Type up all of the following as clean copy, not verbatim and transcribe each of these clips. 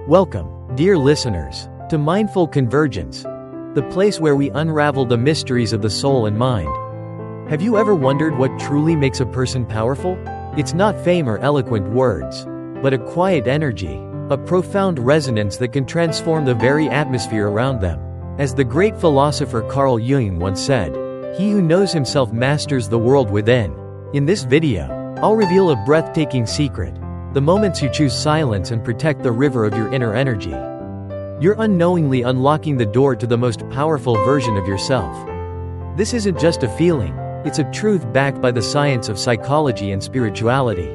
Welcome, dear listeners, to Mindful Convergence, the place where we unravel the mysteries of the soul and mind. Have you ever wondered what truly makes a person powerful? It's not fame or eloquent words, but a quiet energy, a profound resonance that can transform the very atmosphere around them. As the great philosopher Carl Jung once said, "He who knows himself masters the world within." In this video, I'll reveal a breathtaking secret: the moments you choose silence and protect the river of your inner energy. You're unknowingly unlocking the door to the most powerful version of yourself. This isn't just a feeling, it's a truth backed by the science of psychology and spirituality.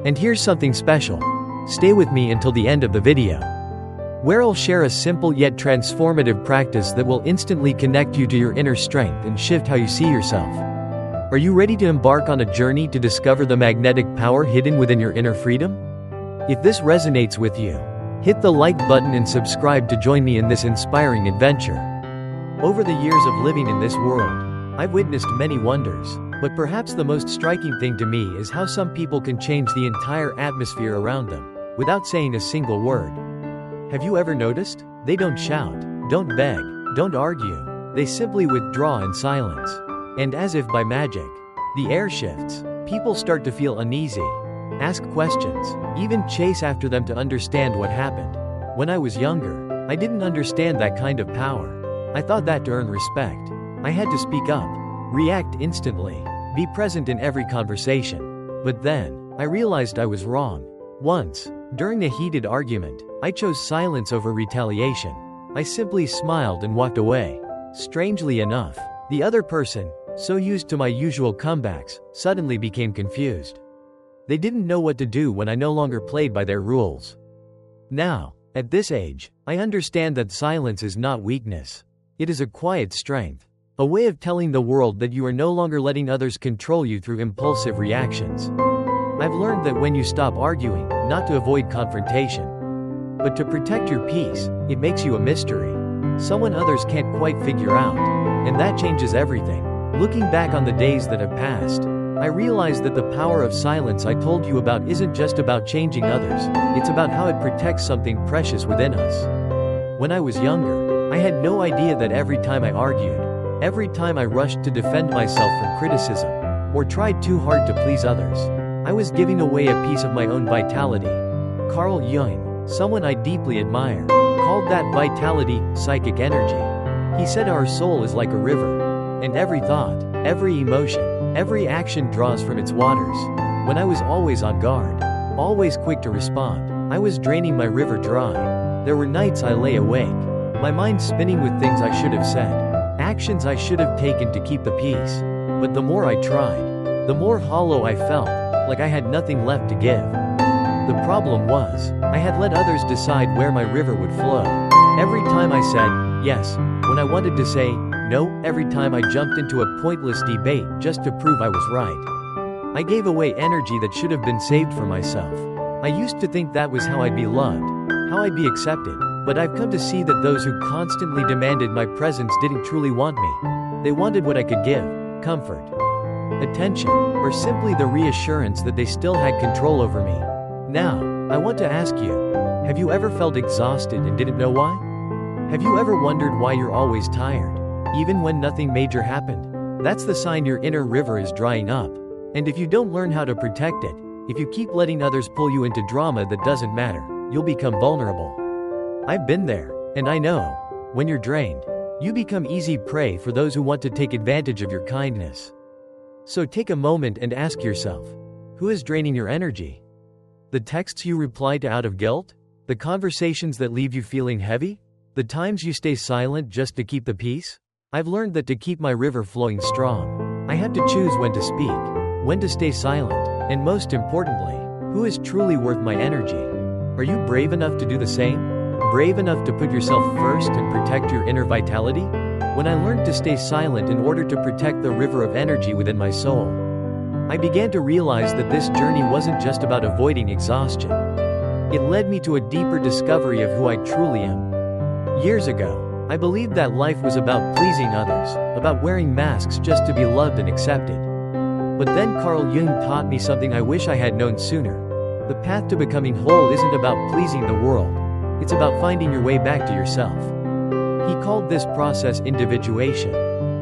And here's something special. Stay with me until the end of the video, where I'll share a simple yet transformative practice that will instantly connect you to your inner strength and shift how you see yourself. Are you ready to embark on a journey to discover the magnetic power hidden within your inner freedom? If this resonates with you, hit the like button and subscribe to join me in this inspiring adventure. Over the years of living in this world, I've witnessed many wonders, but perhaps the most striking thing to me is how some people can change the entire atmosphere around them, without saying a single word. Have you ever noticed? They don't shout, don't beg, don't argue. They simply withdraw in silence. And as if by magic, the air shifts. People start to feel uneasy, ask questions, even chase after them to understand what happened. When I was younger, I didn't understand that kind of power. I thought that to earn respect, I had to speak up, react instantly, be present in every conversation. But then, I realized I was wrong. Once, during a heated argument, I chose silence over retaliation. I simply smiled and walked away. Strangely enough, the other person, so used to my usual comebacks, suddenly became confused. They didn't know what to do when I no longer played by their rules. Now, at this age, I understand that silence is not weakness. It is a quiet strength, a way of telling the world that you are no longer letting others control you through impulsive reactions. I've learned that when you stop arguing, not to avoid confrontation, but to protect your peace, it makes you a mystery, someone others can't quite figure out, and that changes everything. Looking back on the days that have passed, I realized that the power of silence I told you about isn't just about changing others, it's about how it protects something precious within us. When I was younger, I had no idea that every time I argued, every time I rushed to defend myself from criticism, or tried too hard to please others, I was giving away a piece of my own vitality. Carl Jung, someone I deeply admire, called that vitality psychic energy. He said our soul is like a river, and every thought, every emotion, every action draws from its waters. When I was always on guard, always quick to respond, I was draining my river dry. There were nights I lay awake, my mind spinning with things I should have said, actions I should have taken to keep the peace. But the more I tried, the more hollow I felt, like I had nothing left to give. The problem was, I had let others decide where my river would flow. Every time I said yes, when I wanted to say no, every time I jumped into a pointless debate just to prove I was right, I gave away energy that should have been saved for myself. I used to think that was how I'd be loved, how I'd be accepted, but I've come to see that those who constantly demanded my presence didn't truly want me. They wanted what I could give: comfort, attention, or simply the reassurance that they still had control over me. Now, I want to ask you, have you ever felt exhausted and didn't know why? Have you ever wondered why you're always tired, even when nothing major happened? That's the sign your inner river is drying up. And if you don't learn how to protect it, if you keep letting others pull you into drama that doesn't matter, you'll become vulnerable. I've been there, and I know, when you're drained, you become easy prey for those who want to take advantage of your kindness. So take a moment and ask yourself, who is draining your energy? The texts you reply to out of guilt? The conversations that leave you feeling heavy? The times you stay silent just to keep the peace? I've learned that to keep my river flowing strong, I have to choose when to speak, when to stay silent, and most importantly, who is truly worth my energy. Are you brave enough to do the same? Brave enough to put yourself first and protect your inner vitality? When I learned to stay silent in order to protect the river of energy within my soul, I began to realize that this journey wasn't just about avoiding exhaustion. It led me to a deeper discovery of who I truly am. Years ago, I believed that life was about pleasing others, about wearing masks just to be loved and accepted. But then Carl Jung taught me something I wish I had known sooner. The path to becoming whole isn't about pleasing the world. It's about finding your way back to yourself. He called this process individuation.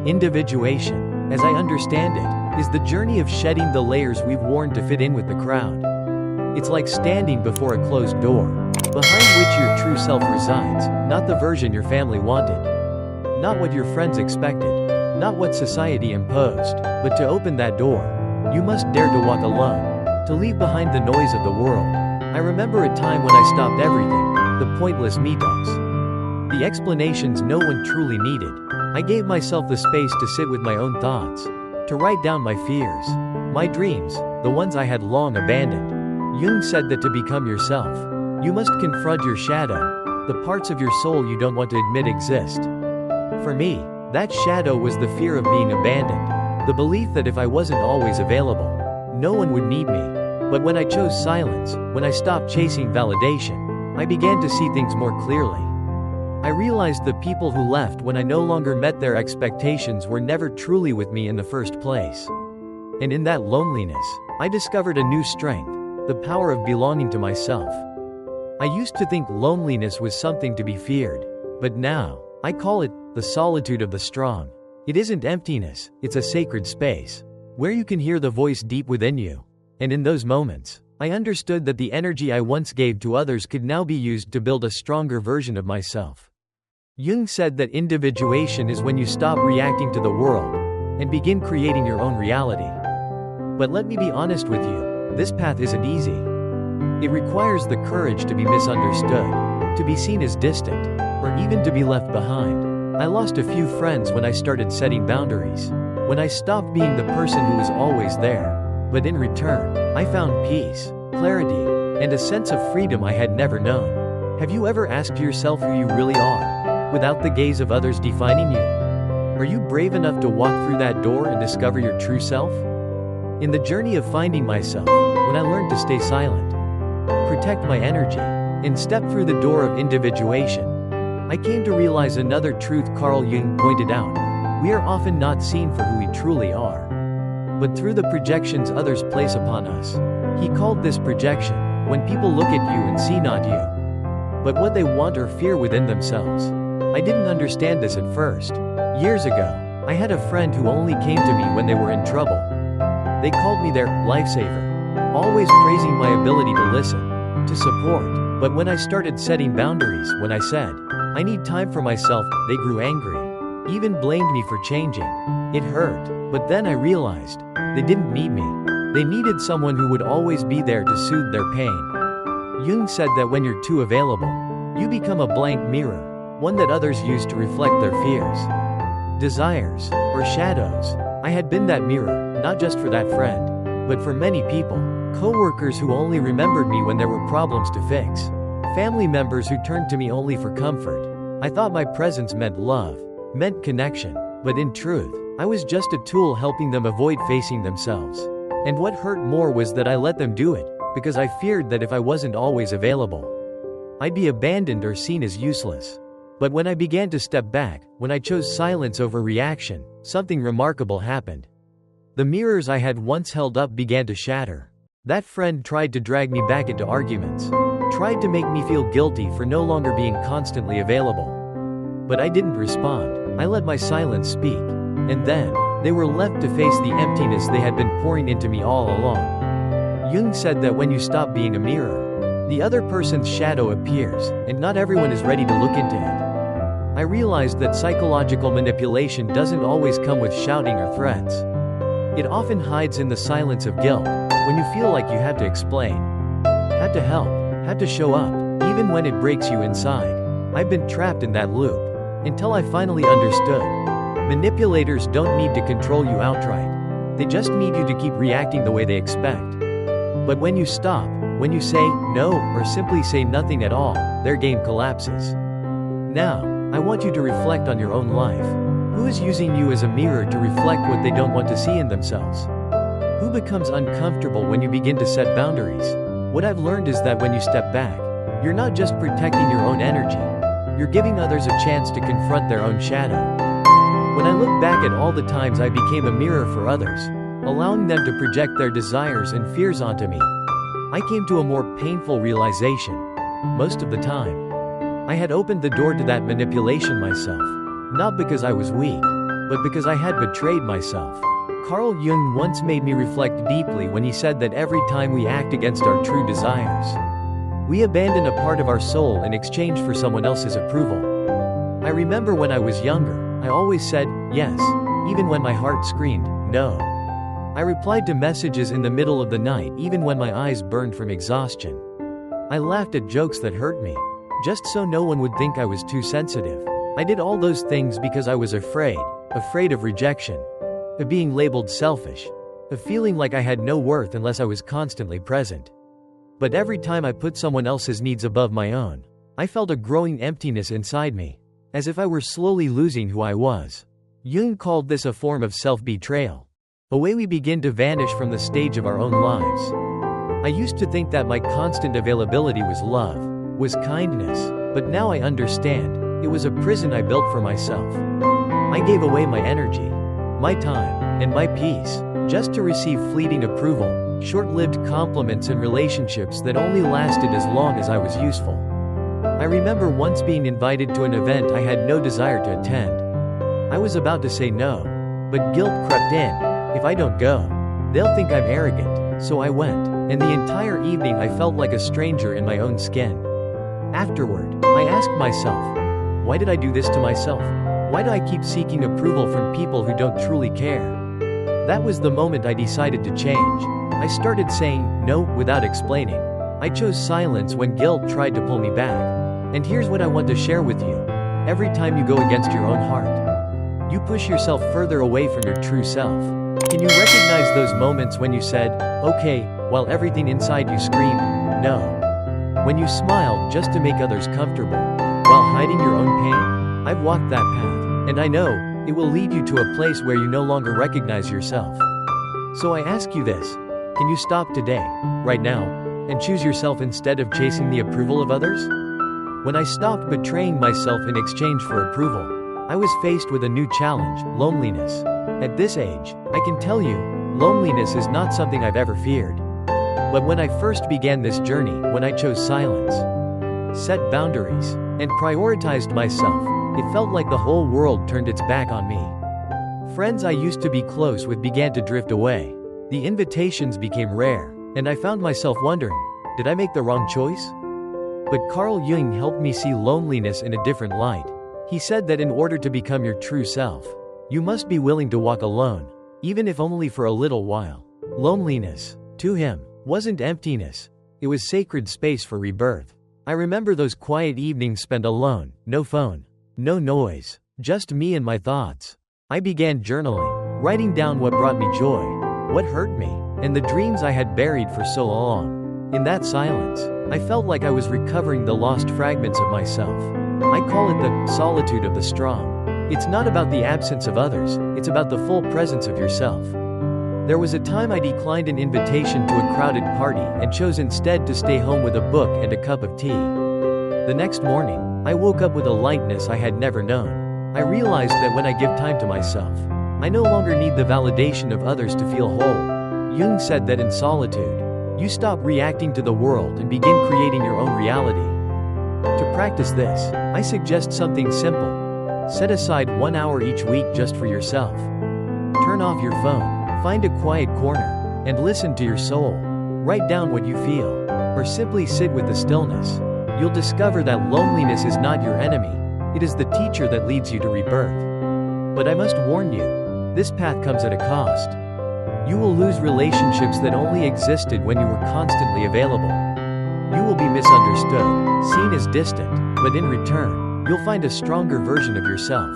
Individuation, as I understand it, is the journey of shedding the layers we've worn to fit in with the crowd. It's like standing before a closed door, behind which your true self resides, not the version your family wanted, not what your friends expected, not what society imposed, but to open that door, you must dare to walk alone, to leave behind the noise of the world. I remember a time when I stopped everything, the pointless meetups, the explanations no one truly needed. I gave myself the space to sit with my own thoughts, to write down my fears, my dreams, the ones I had long abandoned. Jung said that to become yourself, you must confront your shadow, the parts of your soul you don't want to admit exist. For me, that shadow was the fear of being abandoned, the belief that if I wasn't always available, no one would need me. But when I chose silence, when I stopped chasing validation, I began to see things more clearly. I realized the people who left when I no longer met their expectations were never truly with me in the first place. And in that loneliness, I discovered a new strength, the power of belonging to myself. I used to think loneliness was something to be feared, but now, I call it the solitude of the strong. It isn't emptiness, it's a sacred space, where you can hear the voice deep within you. And in those moments, I understood that the energy I once gave to others could now be used to build a stronger version of myself. Jung said that individuation is when you stop reacting to the world and begin creating your own reality. But let me be honest with you, this path isn't easy. It requires the courage to be misunderstood, to be seen as distant, or even to be left behind. I lost a few friends when I started setting boundaries, when I stopped being the person who was always there. But in return, I found peace, clarity, and a sense of freedom I had never known. Have you ever asked yourself who you really are, without the gaze of others defining you? Are you brave enough to walk through that door and discover your true self? In the journey of finding myself, when I learned to stay silent, protect my energy, and step through the door of individuation, I came to realize another truth Carl Jung pointed out. We are often not seen for who we truly are, but through the projections others place upon us. He called this projection, when people look at you and see not you, but what they want or fear within themselves. I didn't understand this at first. Years ago, I had a friend who only came to me when they were in trouble. They called me their lifesaver, always praising my ability to listen, to support. But when I started setting boundaries, when I said, I need time for myself, they grew angry, even blamed me for changing. It hurt, but then I realized, they didn't need me. They needed someone who would always be there to soothe their pain. Jung said that when you're too available, you become a blank mirror, one that others use to reflect their fears, desires, or shadows. I had been that mirror, not just for that friend, but for many people. Co-workers who only remembered me when there were problems to fix. Family members who turned to me only for comfort. I thought my presence meant love, meant connection, but in truth, I was just a tool helping them avoid facing themselves. And what hurt more was that I let them do it, because I feared that if I wasn't always available, I'd be abandoned or seen as useless. But when I began to step back, when I chose silence over reaction, something remarkable happened. The mirrors I had once held up began to shatter. That friend tried to drag me back into arguments, tried to make me feel guilty for no longer being constantly available. But I didn't respond. I let my silence speak. And then, they were left to face the emptiness they had been pouring into me all along. Jung said that when you stop being a mirror, the other person's shadow appears, and not everyone is ready to look into it. I realized that psychological manipulation doesn't always come with shouting or threats. It often hides in the silence of guilt, when you feel like you have to explain, have to help, have to show up, even when it breaks you inside. I've been trapped in that loop, until I finally understood. Manipulators don't need to control you outright. They just need you to keep reacting the way they expect. But when you stop, when you say no, or simply say nothing at all, their game collapses. Now, I want you to reflect on your own life. Who is using you as a mirror to reflect what they don't want to see in themselves? Who becomes uncomfortable when you begin to set boundaries? What I've learned is that when you step back, you're not just protecting your own energy, you're giving others a chance to confront their own shadow. When I look back at all the times I became a mirror for others, allowing them to project their desires and fears onto me, I came to a more painful realization. Most of the time, I had opened the door to that manipulation myself. Not because I was weak, but because I had betrayed myself. Carl Jung once made me reflect deeply when he said that every time we act against our true desires, we abandon a part of our soul in exchange for someone else's approval. I remember when I was younger, I always said, yes, even when my heart screamed, no. I replied to messages in the middle of the night even when my eyes burned from exhaustion. I laughed at jokes that hurt me, just so no one would think I was too sensitive. I did all those things because I was afraid of rejection, of being labeled selfish, of feeling like I had no worth unless I was constantly present. But every time I put someone else's needs above my own, I felt a growing emptiness inside me, as if I were slowly losing who I was. Jung called this a form of self-betrayal, a way we begin to vanish from the stage of our own lives. I used to think that my constant availability was love, was kindness, but now I understand, it was a prison I built for myself. I gave away my energy, my time, and my peace, just to receive fleeting approval, short-lived compliments and relationships that only lasted as long as I was useful. I remember once being invited to an event I had no desire to attend. I was about to say no, but guilt crept in. If I don't go, they'll think I'm arrogant, so I went, and the entire evening I felt like a stranger in my own skin. Afterward, I asked myself, why did I do this to myself? Why do I keep seeking approval from people who don't truly care? That was the moment I decided to change. I started saying no without explaining. I chose silence when guilt tried to pull me back. And here's what I want to share with you. Every time you go against your own heart, you push yourself further away from your true self. Can you recognize those moments when you said, okay, while everything inside you screamed, no? When you smiled just to make others comfortable, while hiding your own pain? I've walked that path, and I know, it will lead you to a place where you no longer recognize yourself. So I ask you this, can you stop today, right now, and choose yourself instead of chasing the approval of others? When I stopped betraying myself in exchange for approval, I was faced with a new challenge, loneliness. At this age, I can tell you, loneliness is not something I've ever feared. But when I first began this journey, when I chose silence, set boundaries, and prioritized myself, it felt like the whole world turned its back on me. Friends I used to be close with began to drift away. The invitations became rare, and I found myself wondering, did I make the wrong choice? But Carl Jung helped me see loneliness in a different light. He said that in order to become your true self, you must be willing to walk alone, even if only for a little while. Loneliness, to him, wasn't emptiness. It was sacred space for rebirth. I remember those quiet evenings spent alone, no phone, no noise, just me and my thoughts. I began journaling, writing down what brought me joy, what hurt me, and the dreams I had buried for so long. In that silence, I felt like I was recovering the lost fragments of myself. I call it the solitude of the strong. It's not about the absence of others, it's about the full presence of yourself. There was a time I declined an invitation to a crowded party and chose instead to stay home with a book and a cup of tea. The next morning, I woke up with a lightness I had never known. I realized that when I give time to myself, I no longer need the validation of others to feel whole. Jung said that in solitude, you stop reacting to the world and begin creating your own reality. To practice this, I suggest something simple. Set aside 1 hour each week just for yourself. Turn off your phone, find a quiet corner, and listen to your soul. Write down what you feel, or simply sit with the stillness. You'll discover that loneliness is not your enemy, it is the teacher that leads you to rebirth. But I must warn you, this path comes at a cost. You will lose relationships that only existed when you were constantly available. You will be misunderstood, seen as distant, but in return, you'll find a stronger version of yourself.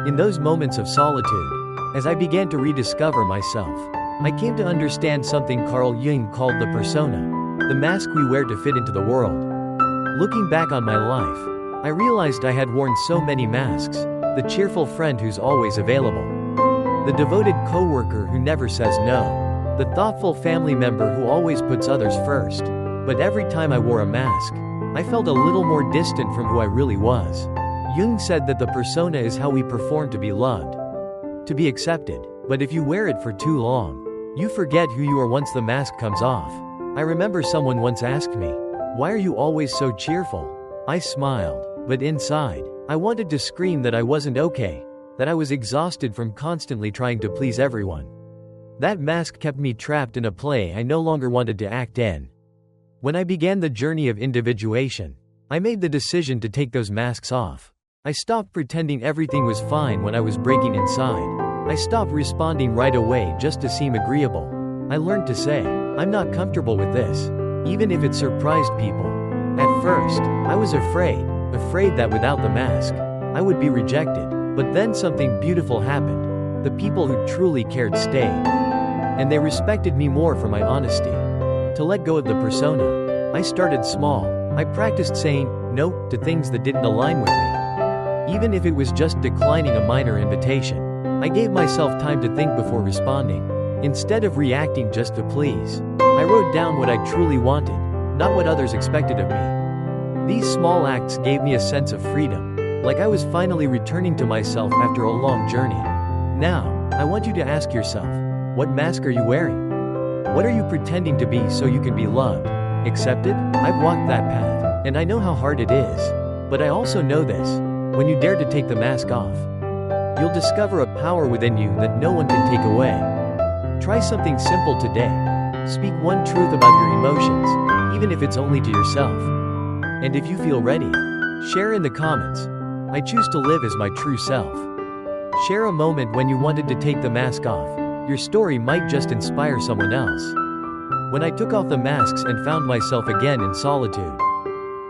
In those moments of solitude, as I began to rediscover myself, I came to understand something Carl Jung called the persona, the mask we wear to fit into the world. Looking back on my life, I realized I had worn so many masks: the cheerful friend who's always available, the devoted coworker who never says no, the thoughtful family member who always puts others first. But every time I wore a mask, I felt a little more distant from who I really was. Jung said that the persona is how we perform to be loved, to be accepted. But if you wear it for too long, you forget who you are once the mask comes off. I remember someone once asked me, "Why are you always so cheerful?" I smiled. But inside, I wanted to scream that I wasn't okay, that I was exhausted from constantly trying to please everyone. That mask kept me trapped in a play I no longer wanted to act in. When I began the journey of individuation, I made the decision to take those masks off. I stopped pretending everything was fine when I was breaking inside. I stopped responding right away just to seem agreeable. I learned to say, I'm not comfortable with this, even if it surprised people. At first, I was afraid that without the mask, I would be rejected. But then something beautiful happened. The people who truly cared stayed. And they respected me more for my honesty. To let go of the persona, I started small. I practiced saying no to things that didn't align with me. Even if it was just declining a minor invitation, I gave myself time to think before responding. Instead of reacting just to please, I wrote down what I truly wanted, not what others expected of me. These small acts gave me a sense of freedom, like I was finally returning to myself after a long journey. Now, I want you to ask yourself, what mask are you wearing? What are you pretending to be so you can be loved, accepted? I've walked that path, and I know how hard it is. But I also know this, when you dare to take the mask off, you'll discover a power within you that no one can take away. Try something simple today. Speak one truth about your emotions, even if it's only to yourself. And if you feel ready, share in the comments, I choose to live as my true self. Share a moment when you wanted to take the mask off. Your story might just inspire someone else. When I took off the masks and found myself again in solitude,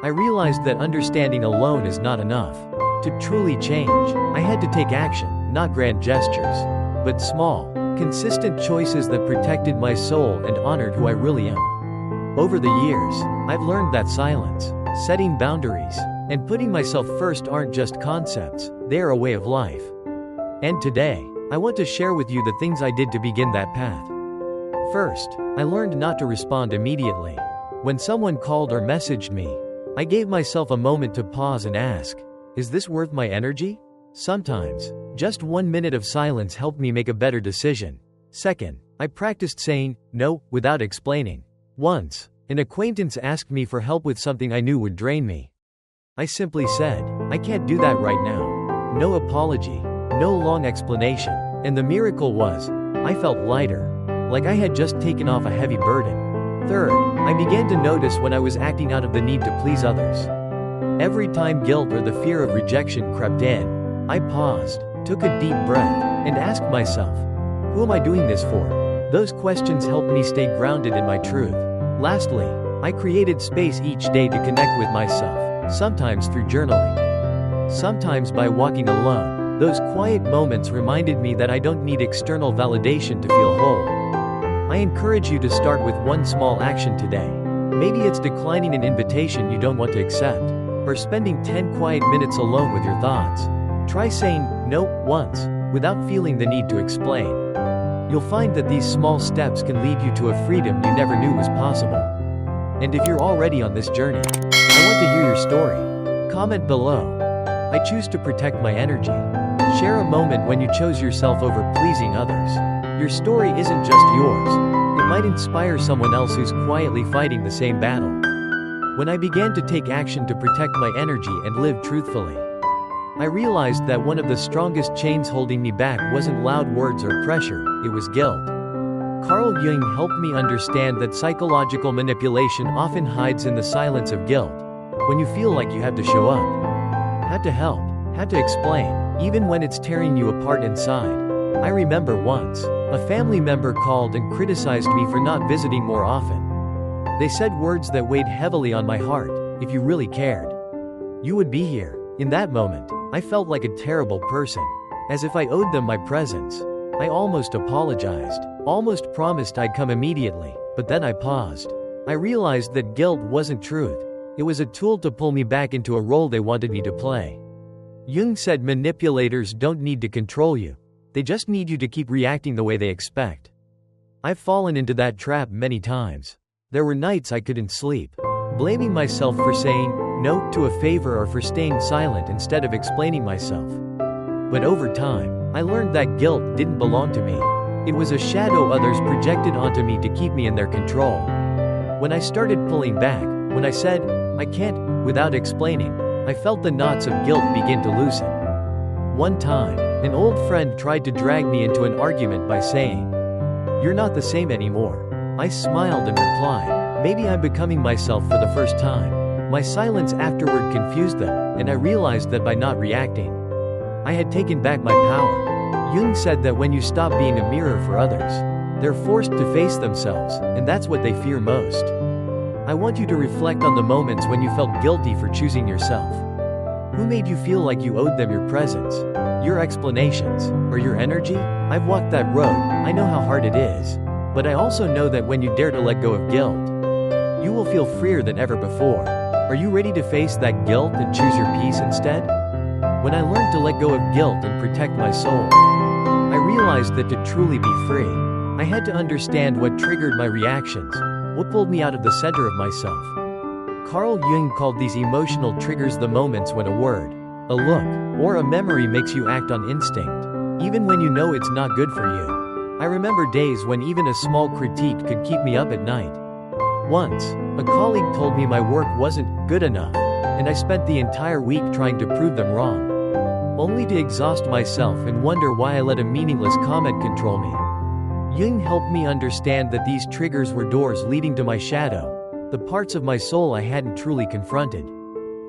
I realized that understanding alone is not enough. To truly change, I had to take action, not grand gestures, but small, consistent choices that protected my soul and honored who I really am. Over the years, I've learned that silence, setting boundaries, and putting myself first aren't just concepts, they are a way of life. And today, I want to share with you the things I did to begin that path. First, I learned not to respond immediately. When someone called or messaged me, I gave myself a moment to pause and ask, is this worth my energy? Sometimes, just 1 minute of silence helped me make a better decision. Second, I practiced saying no without explaining. Once, an acquaintance asked me for help with something I knew would drain me. I simply said, I can't do that right now. No apology, no long explanation, and the miracle was, I felt lighter, like I had just taken off a heavy burden. Third, I began to notice when I was acting out of the need to please others. Every time guilt or the fear of rejection crept in, I paused, took a deep breath, and asked myself, who am I doing this for? Those questions helped me stay grounded in my truth. Lastly, I created space each day to connect with myself, sometimes through journaling, sometimes by walking alone. Those quiet moments reminded me that I don't need external validation to feel whole. I encourage you to start with one small action today. Maybe it's declining an invitation you don't want to accept, or spending 10 quiet minutes alone with your thoughts. Try saying no once, without feeling the need to explain. You'll find that these small steps can lead you to a freedom you never knew was possible. And if you're already on this journey, I want to hear your story. Comment below. I choose to protect my energy. Share a moment when you chose yourself over pleasing others. Your story isn't just yours. It might inspire someone else who's quietly fighting the same battle. When I began to take action to protect my energy and live truthfully, I realized that one of the strongest chains holding me back wasn't loud words or pressure, it was guilt. Carl Jung helped me understand that psychological manipulation often hides in the silence of guilt. When you feel like you have to show up, have to help, have to explain, even when it's tearing you apart inside. I remember once, a family member called and criticized me for not visiting more often. They said words that weighed heavily on my heart. If you really cared, you would be here. In that moment, I felt like a terrible person, as if I owed them my presence. I almost apologized, almost promised I'd come immediately, but then I paused. I realized that guilt wasn't truth. It was a tool to pull me back into a role they wanted me to play. Jung said manipulators don't need to control you. They just need you to keep reacting the way they expect. I've fallen into that trap many times. There were nights I couldn't sleep, blaming myself for saying no to a favor or for staying silent instead of explaining myself. But over time, I learned that guilt didn't belong to me. It was a shadow others projected onto me to keep me in their control. When I started pulling back, when I said, I can't, without explaining, I felt the knots of guilt begin to loosen. One time, an old friend tried to drag me into an argument by saying, "You're not the same anymore." I smiled and replied, "Maybe I'm becoming myself for the first time." My silence afterward confused them, and I realized that by not reacting, I had taken back my power. Jung said that when you stop being a mirror for others, they're forced to face themselves, and that's what they fear most. I want you to reflect on the moments when you felt guilty for choosing yourself. Who made you feel like you owed them your presence, your explanations, or your energy? I've walked that road, I know how hard it is. But I also know that when you dare to let go of guilt, you will feel freer than ever before. Are you ready to face that guilt and choose your peace instead? When I learned to let go of guilt and protect my soul, I realized that to truly be free, I had to understand what triggered my reactions, what pulled me out of the center of myself. Carl Jung called these emotional triggers the moments when a word, a look, or a memory makes you act on instinct, even when you know it's not good for you. I remember days when even a small critique could keep me up at night. Once, a colleague told me my work wasn't good enough, and I spent the entire week trying to prove them wrong, only to exhaust myself and wonder why I let a meaningless comment control me. Jung helped me understand that these triggers were doors leading to my shadow, the parts of my soul I hadn't truly confronted.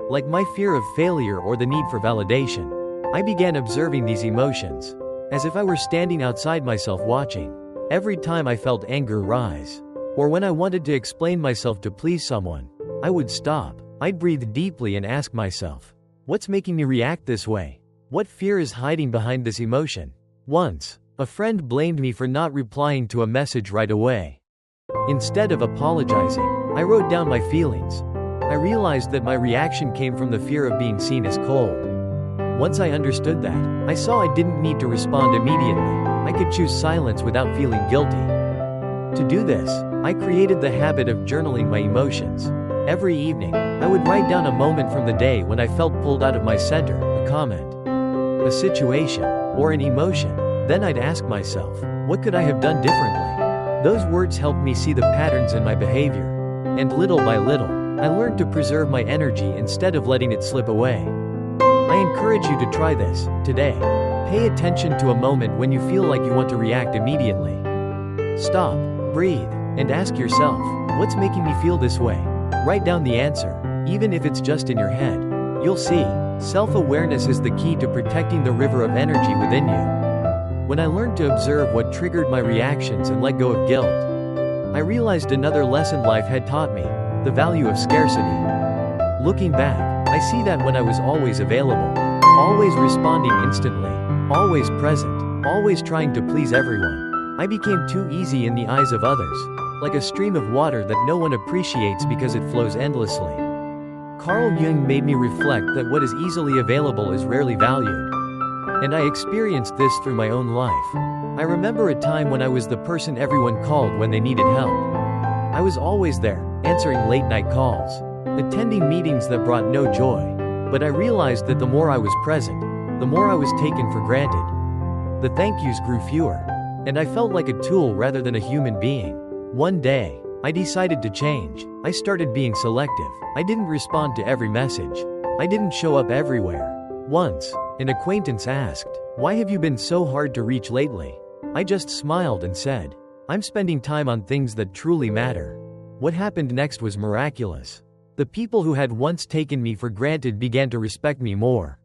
Like my fear of failure or the need for validation, I began observing these emotions, as if I were standing outside myself watching. Every time I felt anger rise, or when I wanted to explain myself to please someone, I would stop. I'd breathe deeply and ask myself, what's making me react this way? What fear is hiding behind this emotion? Once, a friend blamed me for not replying to a message right away. Instead of apologizing, I wrote down my feelings. I realized that my reaction came from the fear of being seen as cold. Once I understood that, I saw I didn't need to respond immediately. I could choose silence without feeling guilty. To do this, I created the habit of journaling my emotions. Every evening, I would write down a moment from the day when I felt pulled out of my center, a comment, a situation, or an emotion. Then I'd ask myself, what could I have done differently? Those words helped me see the patterns in my behavior. And little by little, I learned to preserve my energy instead of letting it slip away. I encourage you to try this today. Pay attention to a moment when you feel like you want to react immediately. Stop, breathe, and ask yourself, what's making me feel this way? Write down the answer, even if it's just in your head. You'll see, self-awareness is the key to protecting the river of energy within you. When I learned to observe what triggered my reactions and let go of guilt, I realized another lesson life had taught me, the value of scarcity. Looking back, I see that when I was always available, always responding instantly, always present, always trying to please everyone, I became too easy in the eyes of others, like a stream of water that no one appreciates because it flows endlessly. Carl Jung made me reflect that what is easily available is rarely valued. And I experienced this through my own life. I remember a time when I was the person everyone called when they needed help. I was always there, answering late-night calls, attending meetings that brought no joy. But I realized that the more I was present, the more I was taken for granted. The thank yous grew fewer, and I felt like a tool rather than a human being. One day, I decided to change. I started being selective. I didn't respond to every message. I didn't show up everywhere. Once, an acquaintance asked, "Why have you been so hard to reach lately?" I just smiled and said, "I'm spending time on things that truly matter." What happened next was miraculous. The people who had once taken me for granted began to respect me more.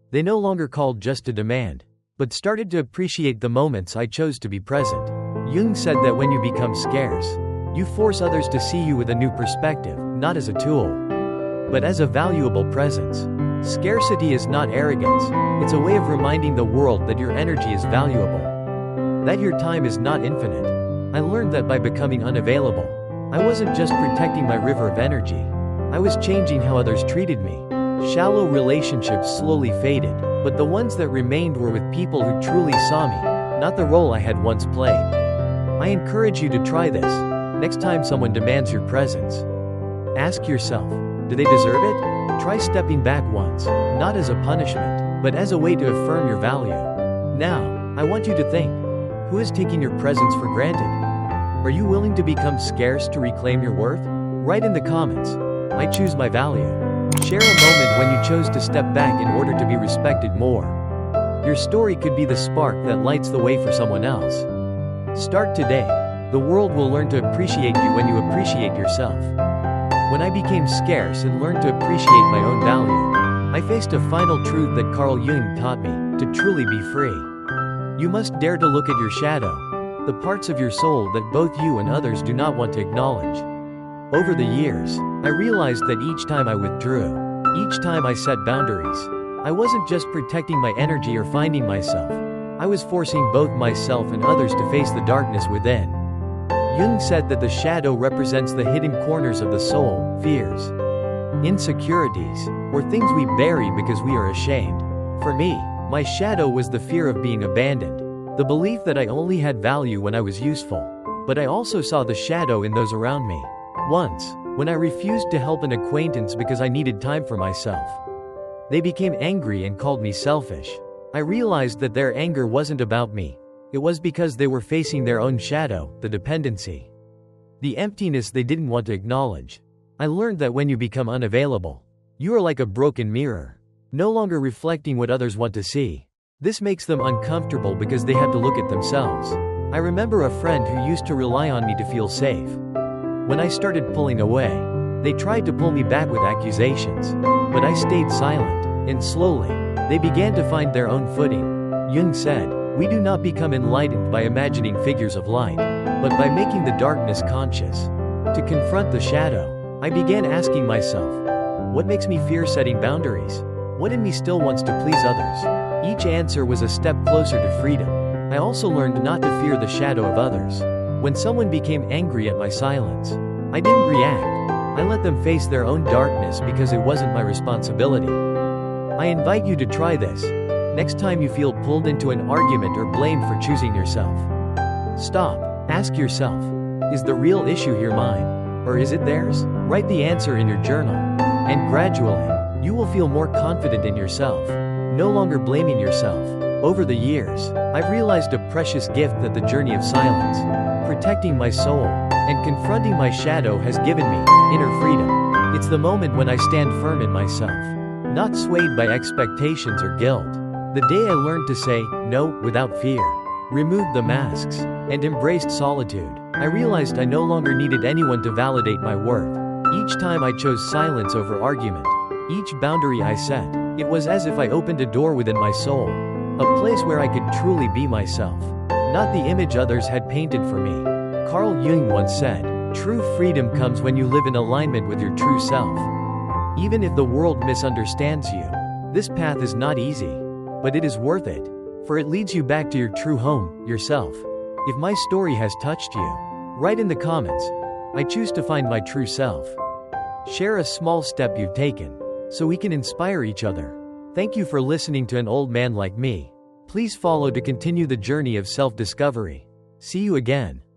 They no longer called just to demand, but started to appreciate the moments I chose to be present. Jung said that when you become scarce, you force others to see you with a new perspective, not as a tool, but as a valuable presence. Scarcity is not arrogance, it's a way of reminding the world that your energy is valuable, that your time is not infinite. I learned that by becoming unavailable, I wasn't just protecting my river of energy, I was changing how others treated me. Shallow relationships slowly faded, but the ones that remained were with people who truly saw me, not the role I had once played. I encourage you to try this. Next time someone demands your presence, ask yourself, do they deserve it? Try stepping back once, not as a punishment, but as a way to affirm your value. Now, I want you to think, who is taking your presence for granted? Are you willing to become scarce to reclaim your worth? Write in the comments, I choose my value. Share a moment when you chose to step back in order to be respected more. Your story could be the spark that lights the way for someone else. Start today. The world will learn to appreciate you when you appreciate yourself. When I became scarce and learned to appreciate my own value, I faced a final truth that Carl Jung taught me: to truly be free, you must dare to look at your shadow, the parts of your soul that both you and others do not want to acknowledge. Over the years, I realized that each time I withdrew, each time I set boundaries, I wasn't just protecting my energy or finding myself. I was forcing both myself and others to face the darkness within. Jung said that the shadow represents the hidden corners of the soul, fears, insecurities, or things we bury because we are ashamed. For me, my shadow was the fear of being abandoned, the belief that I only had value when I was useful. But I also saw the shadow in those around me. Once, when I refused to help an acquaintance because I needed time for myself, they became angry and called me selfish. I realized that their anger wasn't about me. It was because they were facing their own shadow, the dependency, the emptiness they didn't want to acknowledge. I learned that when you become unavailable, you are like a broken mirror, no longer reflecting what others want to see. This makes them uncomfortable because they have to look at themselves. I remember a friend who used to rely on me to feel safe. When I started pulling away, they tried to pull me back with accusations, but I stayed silent, and slowly, they began to find their own footing. Jung said, "We do not become enlightened by imagining figures of light, but by making the darkness conscious." To confront the shadow, I began asking myself, what makes me fear setting boundaries? What in me still wants to please others? Each answer was a step closer to freedom. I also learned not to fear the shadow of others. When someone became angry at my silence, I didn't react. I let them face their own darkness because it wasn't my responsibility. I invite you to try this. Next time you feel pulled into an argument or blamed for choosing yourself, stop. Ask yourself, is the real issue here mine? Or is it theirs? Write the answer in your journal. And gradually, you will feel more confident in yourself, no longer blaming yourself. Over the years, I've realized a precious gift that the journey of silence, protecting my soul, and confronting my shadow has given me: inner freedom. It's the moment when I stand firm in myself, not swayed by expectations or guilt. The day I learned to say no without fear, removed the masks, and embraced solitude, I realized I no longer needed anyone to validate my worth. Each time I chose silence over argument, each boundary I set, it was as if I opened a door within my soul, a place where I could truly be myself, not the image others had painted for me. Carl Jung once said, "True freedom comes when you live in alignment with your true self." Even if the world misunderstands you, this path is not easy, but it is worth it, for it leads you back to your true home, yourself. If my story has touched you, write in the comments, "I choose to find my true self." Share a small step you've taken, so we can inspire each other. Thank you for listening to An Old Man Like Me. Please follow to continue the journey of self-discovery. See you again.